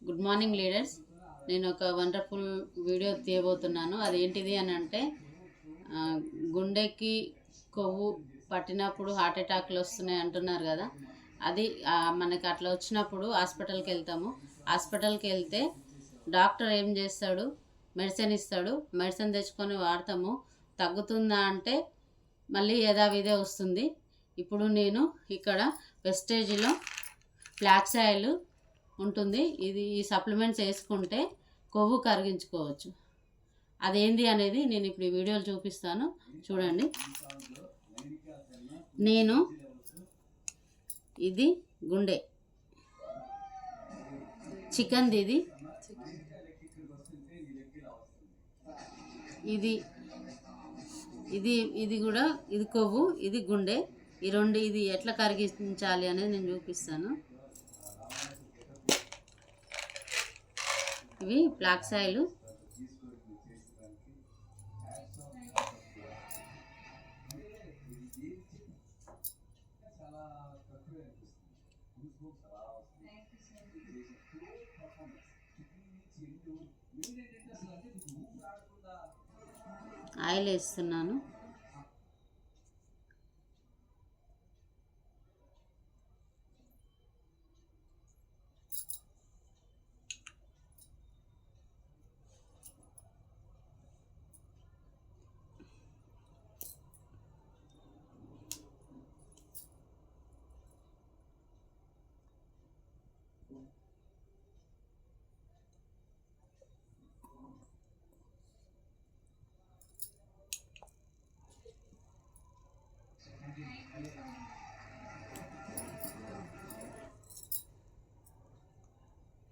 Good morning leaders. నేను ఒక wonderful video తీయబోతున్నాను. అదేంటిది అని అంటే గుండెకి కొవ్వు పట్టినప్పుడు హార్ట్ అటాక్లు వస్తున్నాయి అంటున్నారు కదా. అది మనకి అట్లా వచ్చినప్పుడు హాస్పిటల్కి వెళ్తాము. హాస్పిటల్కి వెళ్తే డాక్టర్ ఏం చేస్తాడు, మెడిసిన్ ఇస్తాడు. మెడిసిన్ తెచ్చుకొని వాడతాము. తగ్గుతుందా అంటే మళ్ళీ యథావిధే వస్తుంది. ఇప్పుడు నేను ఇక్కడ వెస్టేజ్లో ఫ్లాక్స్ ఆయిల్ ఉంటుంది. ఈ సప్లిమెంట్స్ వేసుకుంటే కొవ్వు కరిగించుకోవచ్చు. అదేంది అనేది నేను ఇప్పుడు ఈ వీడియోలో చూపిస్తాను, చూడండి. నేను ఇది గుండె చికెన్ది, ఇది కూడా ఇది కొవ్వు, ఇది గుండె. ఈ రెండు ఇది ఎట్లా కరిగించాలి అనేది నేను చూపిస్తాను. ఇవి ఫ్లాక్స్ ఆయిల్. ఆయిల్ వేస్తున్నాను.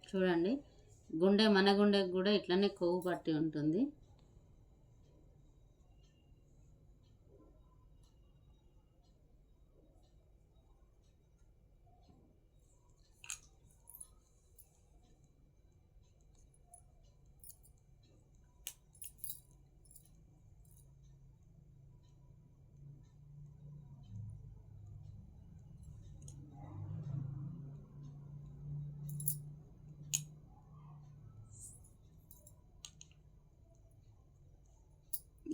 చూడండి, మన గుండెకి కూడా ఇట్లనే కొవ్వు పట్టి ఉంటుంది.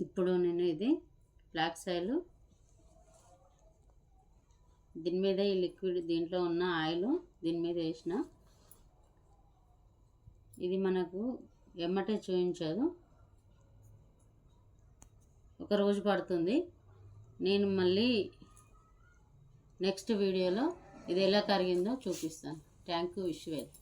ఇప్పుడు నేను ఇది ఫ్లాక్స్ ఆయిల్, దీని మీద ఈ లిక్విడ్, దీంట్లో ఉన్న ఆయిల్ దీని మీద వేసిన. ఇది మనకు ఎమ్మటే చూపించదు, ఒక రోజు పడుతుంది. నేను మళ్ళీ నెక్స్ట్ వీడియోలో ఇది ఎలా కరిగిందో చూపిస్తాను. Thank you. Wish well.